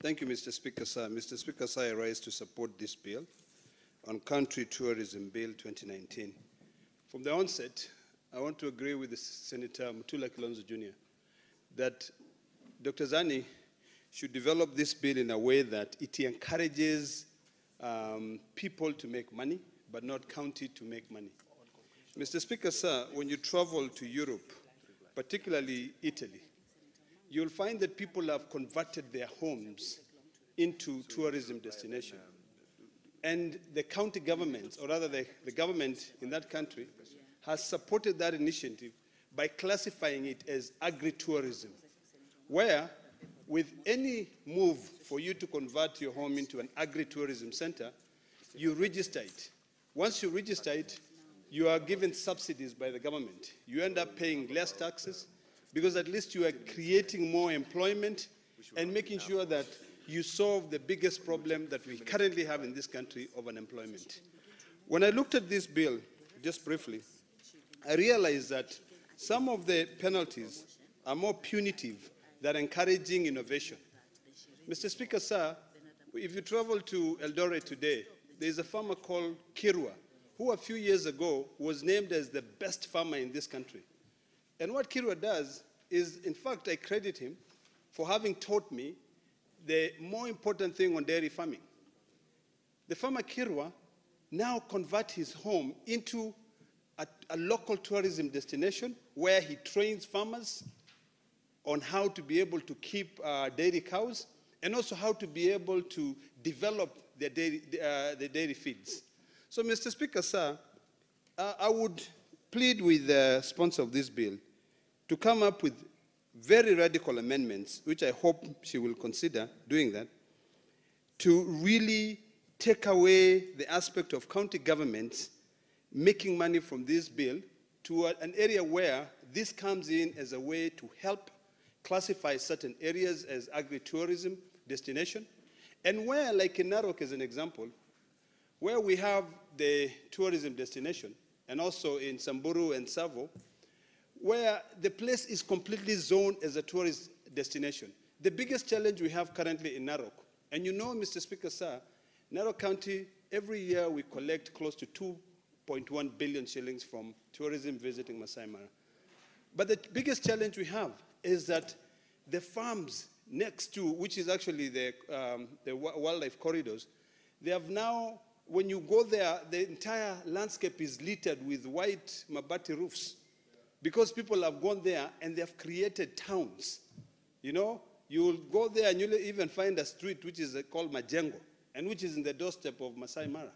Thank you, Mr. Speaker, sir. Mr. Speaker, sir, I rise to support this bill on Country Tourism Bill 2019. From the onset, I want to agree with the Senator Mutula Kilonzo Jr. that Dr. Zani should develop this bill in a way that it encourages people to make money, but not county to make money. Mr. Speaker, sir, when you travel to Europe, particularly Italy, you'll find that people have converted their homes into tourism destinations. And the county governments, or rather the government in that country, has supported that initiative by classifying it as agri-tourism, where with any move for you to convert your home into an agri-tourism center, you register it. Once you register it, you are given subsidies by the government. You end up paying less taxes because at least you are creating more employment and making sure that you solve the biggest problem that we currently have in this country of unemployment. When I looked at this bill, just briefly, I realized that some of the penalties are more punitive than encouraging innovation. Mr. Speaker, sir, if you travel to Eldoret today, there's a farmer called Kirwa, who a few years ago was named as the best farmer in this country. And what Kirwa does is, in fact, I credit him for having taught me the more important thing on dairy farming. The farmer Kirwa now converts his home into a local tourism destination where he trains farmers on how to be able to keep dairy cows and also how to be able to develop their dairy feeds. So, Mr. Speaker, sir, I would plead with the sponsor of this bill to come up with very radical amendments, which I hope she will consider doing that, to really take away the aspect of county governments making money from this bill to an area where this comes in as a way to help classify certain areas as agri-tourism destination, and where, like in Narok as an example, where we have the tourism destination, and also in Samburu and Savo, where the place is completely zoned as a tourist destination. The biggest challenge we have currently in Narok, and you know, Mr. Speaker, sir, Narok County, every year we collect close to 2.1 billion shillings from tourism visiting Masai Mara. But the biggest challenge we have is that the farms next to, which is actually the wildlife corridors, they have now, when you go there, the entire landscape is littered with white mabati roofs because people have gone there and they have created towns. You know, you'll go there and you'll even find a street which is called Majengo and which is in the doorstep of Masai Mara.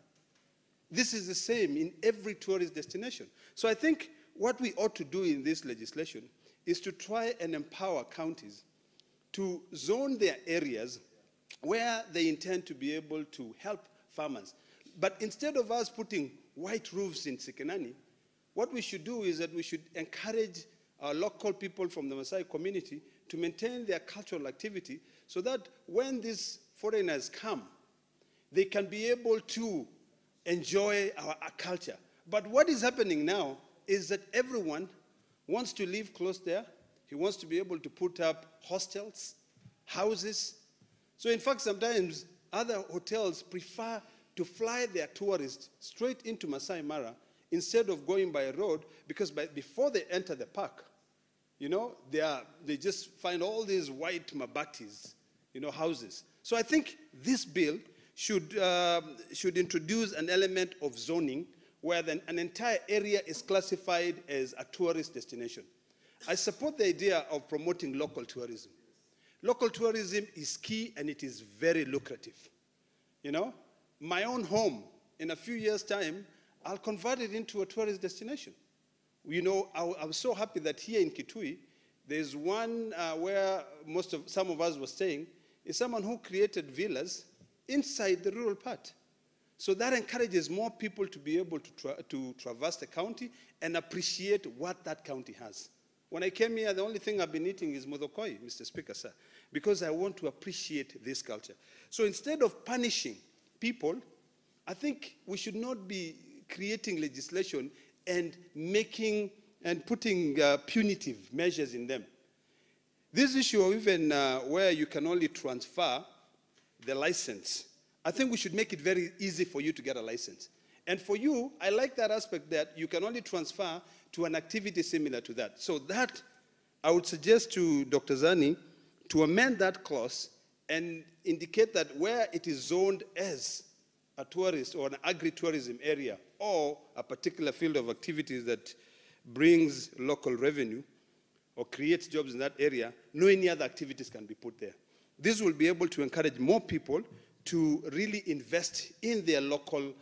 This is the same in every tourist destination. So I think what we ought to do in this legislation is to try and empower counties to zone their areas where they intend to be able to help farmers. But instead of us putting white roofs in Sikenani, what we should do is that we should encourage our local people from the Maasai community to maintain their cultural activity so that when these foreigners come, they can be able to enjoy our culture. But what is happening now is that everyone wants to live close there. He wants to be able to put up hostels, houses. So in fact, sometimes other hotels prefer to fly their tourists straight into Masai Mara instead of going by a road, because before they enter the park, you know, they just find all these white mabatis, you know, houses. So I think this bill should introduce an element of zoning where an entire area is classified as a tourist destination. I support the idea of promoting local tourism. Local tourism is key and it is very lucrative. You know, my own home, in a few years' time, I'll convert it into a tourist destination. You know, I was so happy that here in Kitui, there's one where some of us were staying, is someone who created villas inside the rural part. So that encourages more people to be able to traverse the county and appreciate what that county has. When I came here, the only thing I've been eating is modokoi, Mr. Speaker, sir, because I want to appreciate this culture. So instead of punishing people, I think we should not be creating legislation and putting punitive measures in them. This issue of even where you can only transfer the license. I think we should make it very easy for you to get a license. And for you, I like that aspect that you can only transfer to an activity similar to that. So that, I would suggest to Dr. Zani to amend that clause and indicate that where it is zoned as a tourist or an agri-tourism area or a particular field of activities that brings local revenue or creates jobs in that area, no any other activities can be put there. This will be able to encourage more people to really invest in their local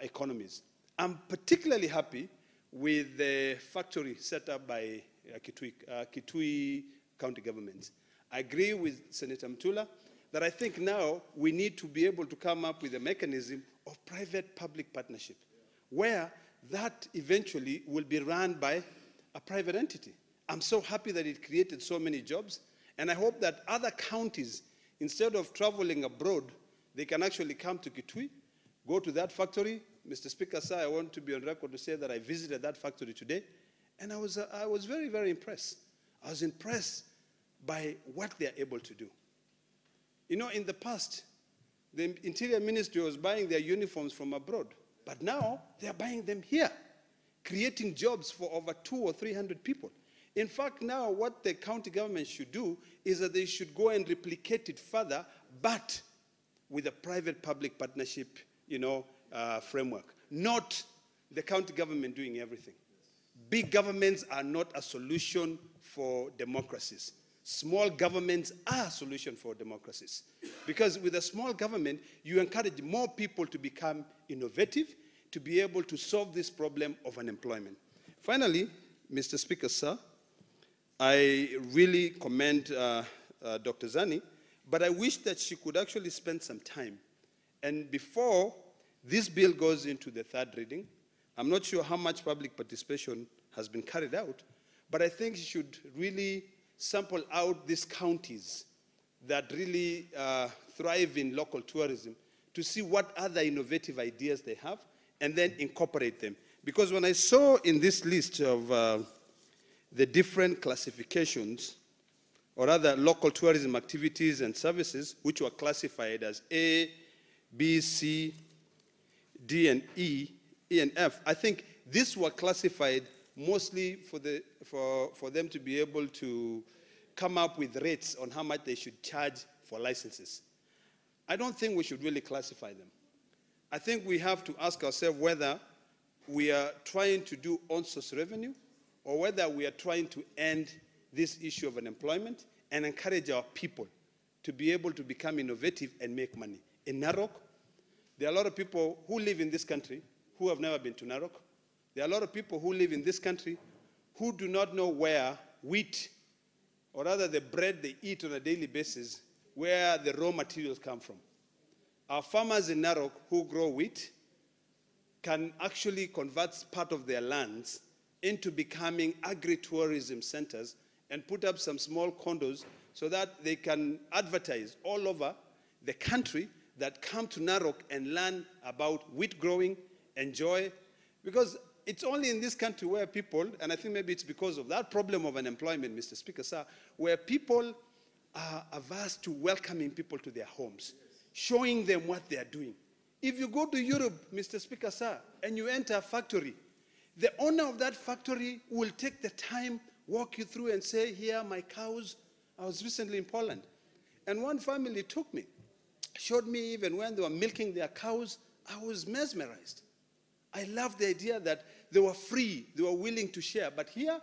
economies. I'm particularly happy with the factory set up by Kitui County Government. I agree with Senator Mtula that I think now we need to be able to come up with a mechanism of private-public partnership, where that eventually will be run by a private entity. I'm so happy that it created so many jobs, and I hope that other counties, instead of traveling abroad, they can actually come to Kitui, go to that factory. Mr. Speaker, sir, I want to be on record to say that I visited that factory today, and I was very, very impressed. I was impressed by what they're able to do. You know, in the past, the Interior Ministry was buying their uniforms from abroad, but now they're buying them here, creating jobs for over 200 or 300 people. In fact, now what the county government should do is that they should go and replicate it further, but with a private-public partnership, framework, not the county government doing everything. Big governments are not a solution for democracies. Small governments are a solution for democracies. Because with a small government, you encourage more people to become innovative, to be able to solve this problem of unemployment. Finally, Mr. Speaker, sir, I really commend Dr. Zani, but I wish that she could actually spend some time. And before this bill goes into the third reading, I'm not sure how much public participation has been carried out, but I think she should really sample out these counties that really thrive in local tourism to see what other innovative ideas they have and then incorporate them. Because when I saw in this list of the different classifications, or other local tourism activities and services, which were classified as A, B, C, D, and E, E and F, I think these were classified mostly for them to be able to come up with rates on how much they should charge for licenses. I don't think we should really classify them. I think we have to ask ourselves whether we are trying to do on-source revenue or whether we are trying to end this issue of unemployment and encourage our people to be able to become innovative and make money. In Narok, there are a lot of people who live in this country who have never been to Narok. There are a lot of people who live in this country who do not know where wheat, or rather the bread they eat on a daily basis, where the raw materials come from. Our farmers in Narok who grow wheat can actually convert part of their lands into becoming agri-tourism centers and put up some small condos so that they can advertise all over the country that come to Narok and learn about wheat growing, enjoy. Because it's only in this country where people, and I think maybe it's because of that problem of unemployment, Mr. Speaker, sir, where people are averse to welcoming people to their homes, showing them what they are doing. If you go to Europe, Mr. Speaker, sir, and you enter a factory, the owner of that factory will take the time, walk you through and say, here are my cows. I was recently in Poland, and one family took me, showed me even when they were milking their cows. I was mesmerized. I loved the idea that they were free, they were willing to share. But here,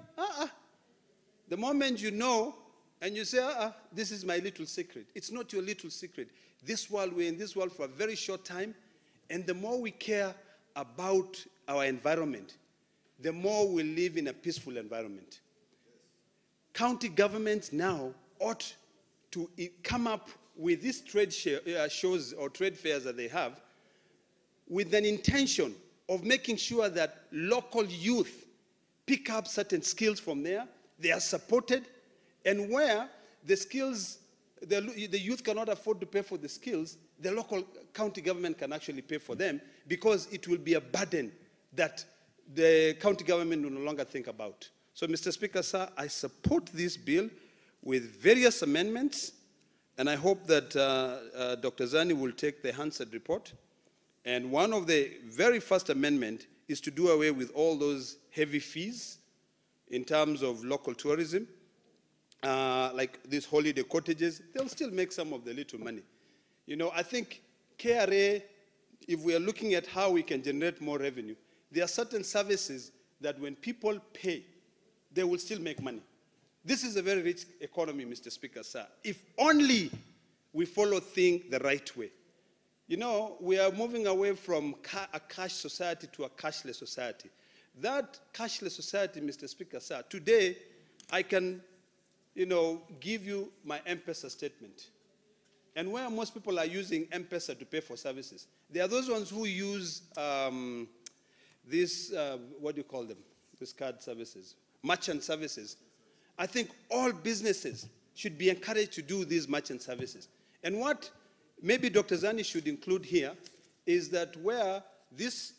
the moment you know and you say, this is my little secret. It's not your little secret. This world, we're in this world for a very short time, and the more we care about our environment, the more we live in a peaceful environment. County governments now ought to come up with these trade shows or trade fairs that they have with an intention of making sure that local youth pick up certain skills from there, they are supported, and where the skills, the youth cannot afford to pay for the skills, the local county government can actually pay for them because it will be a burden that the county government will no longer think about. So, Mr. Speaker, sir, I support this bill with various amendments, And I hope that Dr. Zani will take the Hansard report. And one of the very first amendment is to do away with all those heavy fees in terms of local tourism, like these holiday cottages. They'll still make some of the little money. You know, I think KRA, if we are looking at how we can generate more revenue, there are certain services that when people pay, they will still make money. This is a very rich economy, Mr. Speaker, sir. If only we follow things the right way. You know, we are moving away from a cash society to a cashless society. That cashless society, Mr. Speaker, sir, today I can, you know, give you my M-Pesa statement. And where most people are using M-Pesa to pay for services, there are those ones who use these, what do you call them, these card services, merchant services. I think all businesses should be encouraged to do these merchant services. And what maybe Dr. Zani should include here is that where these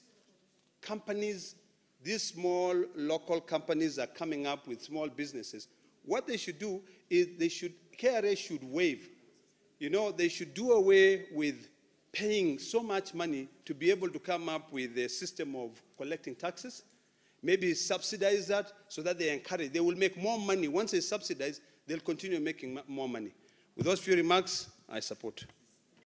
companies, these small local companies are coming up with small businesses, what they should do is KRA should waive. You know, they should do away with paying so much money to be able to come up with a system of collecting taxes. Maybe subsidize that so that they encourage. They will make more money. Once they subsidize, they'll continue making more money. With those few remarks, I support.